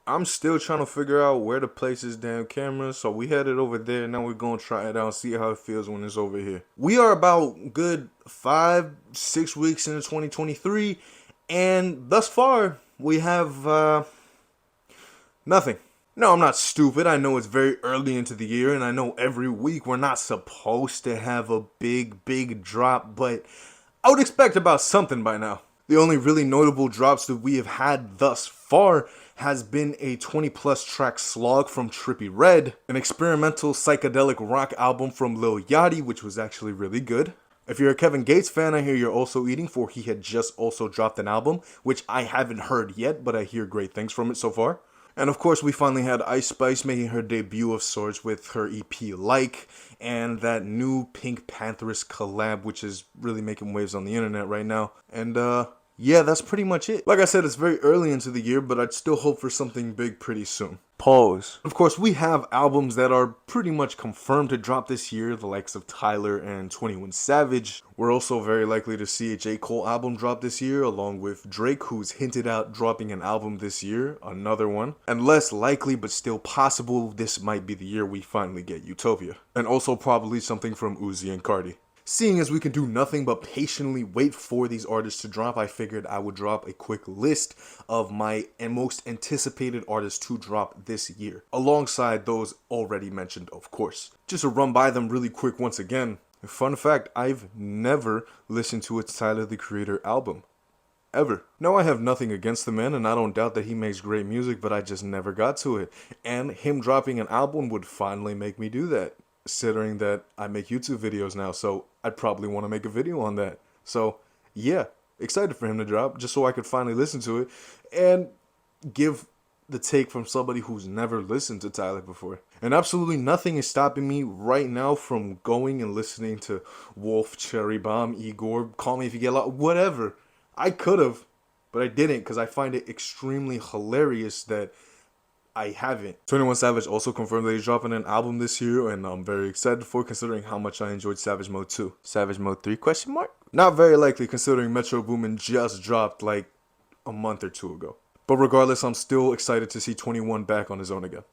I'm still trying to figure out where to place this damn camera, so we headed over there. Now we're gonna try it out, see how it feels when it's over here. We are about good 5, 6 weeks into 2023, and thus far we have nothing. No, I'm not stupid. I know it's very early into the year, and I know every week we're not supposed to have a big drop, but I would expect about something by now. The only really notable drops that we have had thus far has been a 20 plus track slog from Trippie Redd, an experimental psychedelic rock album from Lil Yachty, which was actually really good. If you're a Kevin Gates fan, I hear you're also eating, for he had just also dropped an album, which I haven't heard yet, but I hear great things from it so far. And of course, we finally had Ice Spice making her debut of sorts with her EP Like, and that new Pink Pantheress collab, which is really making waves on the internet right now. And yeah, that's pretty much it. Like I said, it's very early into the year, but I'd still hope for something big pretty soon. Pause. Of course, we have albums that are pretty much confirmed to drop this year, the likes of Tyler and 21 Savage. We're also very likely to see a J. Cole album drop this year, along with Drake, who's hinted out dropping an album this year, another one. And less likely, but still possible, this might be the year we finally get Utopia. And also probably something from Uzi and Cardi. Seeing as we can do nothing but patiently wait for these artists to drop, I figured I would drop a quick list of my most anticipated artists to drop this year, alongside those already mentioned, of course. Just to run by them really quick once again. Fun fact, I've never listened to a Tyler the Creator album. Ever. No, I have nothing against the man, and I don't doubt that he makes great music, but I just never got to it. And him dropping an album would finally make me do that, considering that I make YouTube videos now, so I'd probably want to make a video on that. So, yeah, excited for him to drop, just so I could finally listen to it, and give the take from somebody who's never listened to Tyler before. And absolutely nothing is stopping me right now from going and listening to Wolf, Cherry Bomb, Igor, Call Me If You Get Lost, whatever. I could have, but I didn't, because I find it extremely hilarious that I haven't. 21 Savage also confirmed that he's dropping an album this year, and I'm very excited for it, considering how much I enjoyed Savage Mode 2. Savage Mode 3, question mark? Not very likely, considering Metro Boomin just dropped like a month or two ago. But regardless, I'm still excited to see 21 back on his own again.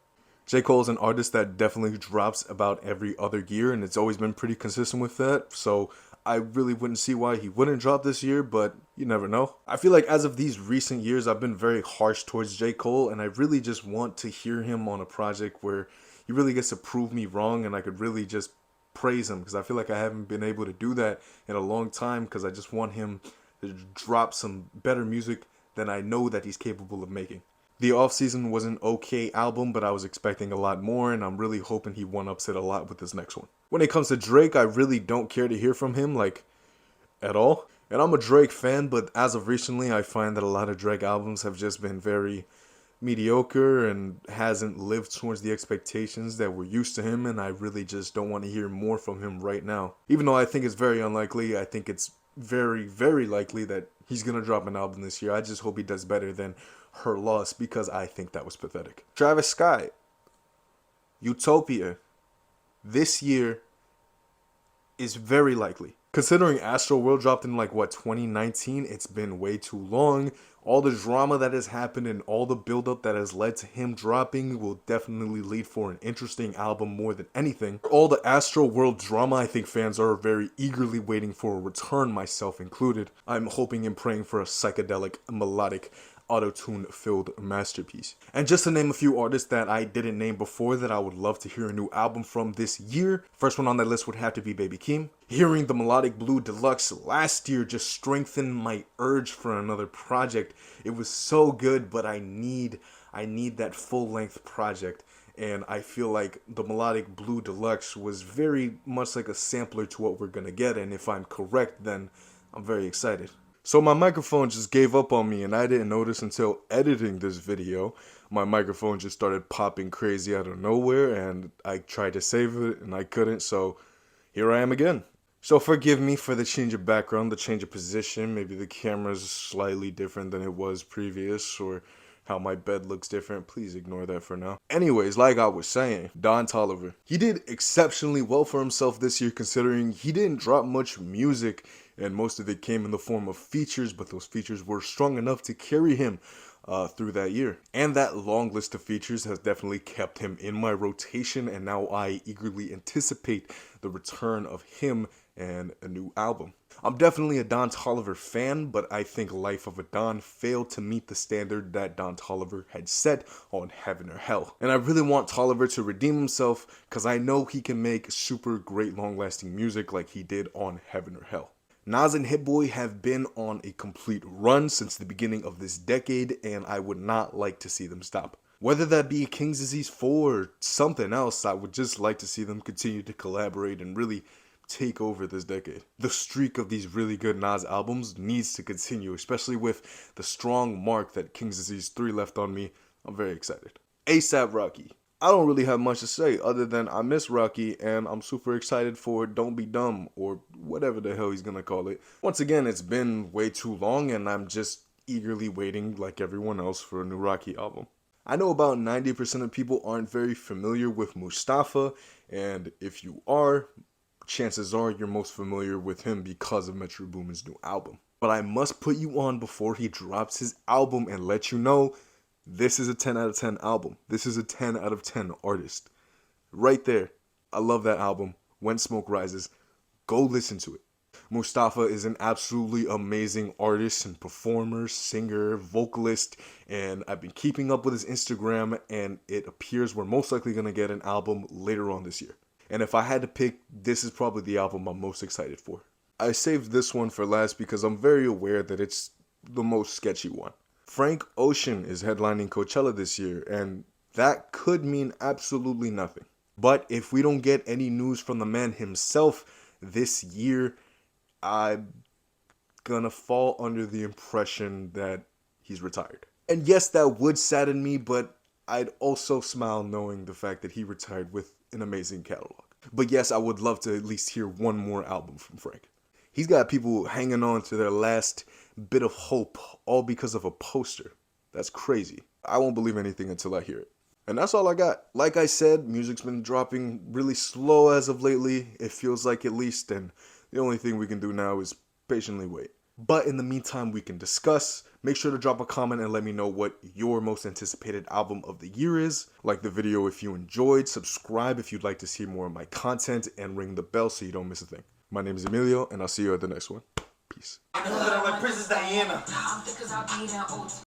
J. Cole is an artist that definitely drops about every other year, and it's always been pretty consistent with that, so I really wouldn't see why he wouldn't drop this year, but you never know. I feel like as of these recent years, I've been very harsh towards J. Cole, and I really just want to hear him on a project where he really gets to prove me wrong, and I could really just praise him, because I feel like I haven't been able to do that in a long time, because I just want him to drop some better music than I know that he's capable of making. The Off Season was an okay album, but I was expecting a lot more, and I'm really hoping he one-ups it a lot with this next one. When it comes to Drake, I really don't care to hear from him, like, at all. And I'm a Drake fan, but as of recently, I find that a lot of Drake albums have just been very mediocre and hasn't lived towards the expectations that we're used to him, and I really just don't want to hear more from him right now. Even though I think it's very unlikely, I think it's very likely that he's gonna drop an album this year. I just hope he does better than Her Loss, because I think that was pathetic. Travis Scott, Utopia, this year is very likely. Considering Astroworld dropped in like, what, 2019, it's been way too long. All the drama that has happened and all the buildup that has led to him dropping will definitely lead for an interesting album more than anything. All the Astroworld drama, I think fans are very eagerly waiting for a return, myself included. I'm hoping and praying for a psychedelic, melodic, auto-tune filled masterpiece. And just to name a few artists that I didn't name before that I would love to hear a new album from this year, first one on that list would have to be Baby Keem. Hearing the Melodic Blue Deluxe last year just strengthened my urge for another project. It was so good, but I need that full-length project. And I feel like the Melodic Blue Deluxe was very much like a sampler to what we're gonna get, and if I'm correct, then I'm very excited. So my microphone just gave up on me, and I didn't notice until editing this video. My microphone just started popping crazy out of nowhere, and I tried to save it and I couldn't, so here I am again. So forgive me for the change of background, the change of position. Maybe the camera's slightly different than it was previous, or how my bed looks different. Please ignore that for now. Anyways, like I was saying, Don Toliver. He did exceptionally well for himself this year, considering he didn't drop much music, and most of it came in the form of features, but those features were strong enough to carry him through that year. And that long list of features has definitely kept him in my rotation, and now I eagerly anticipate the return of him and a new album. I'm definitely a Don Toliver fan, but I think Life of a Don failed to meet the standard that Don Toliver had set on Heaven or Hell. And I really want Toliver to redeem himself, because I know he can make super great long-lasting music like he did on Heaven or Hell. Nas and Hit Boy have been on a complete run since the beginning of this decade, and I would not like to see them stop. Whether that be King's Disease 4 or something else, I would just like to see them continue to collaborate and really take over this decade. The streak of these really good Nas albums needs to continue, especially with the strong mark that King's Disease 3 left on me. I'm very excited. ASAP Rocky. I don't really have much to say other than I miss Rocky and I'm super excited for Don't Be Dumb, or whatever the hell he's gonna call it. Once again, it's been way too long and I'm just eagerly waiting, like everyone else, for a new Rocky album. I know about 90% of people aren't very familiar with Mustafa, and if you are, chances are you're most familiar with him because of Metro Boomin's new album. But I must put you on before he drops his album and let you know this is a 10 out of 10 album. This is a 10 out of 10 artist. Right there. I love that album. When Smoke Rises. Go listen to it. Mustafa is an absolutely amazing artist and performer, singer, vocalist, and I've been keeping up with his Instagram, and it appears we're most likely going to get an album later on this year. And if I had to pick, this is probably the album I'm most excited for. I saved this one for last because I'm very aware that it's the most sketchy one. Frank Ocean is headlining Coachella this year, and that could mean absolutely nothing. But if we don't get any news from the man himself this year, I'm gonna fall under the impression that he's retired. And yes, that would sadden me, but I'd also smile knowing the fact that he retired with an amazing catalog. But yes, I would love to at least hear one more album from Frank. He's got people hanging on to their last bit of hope, all because of a poster. That's crazy. I won't believe anything until I hear it. And that's all I got. Like I said, music's been dropping really slow as of lately, it feels like, at least, and the only thing we can do now is patiently wait. But in the meantime, we can discuss. Make sure to drop a comment and let me know what your most anticipated album of the year is. Like the video if you enjoyed, subscribe if you'd like to see more of my content, and ring the bell so you don't miss a thing. My name is Emilio, and I'll see you at the next one. Peace.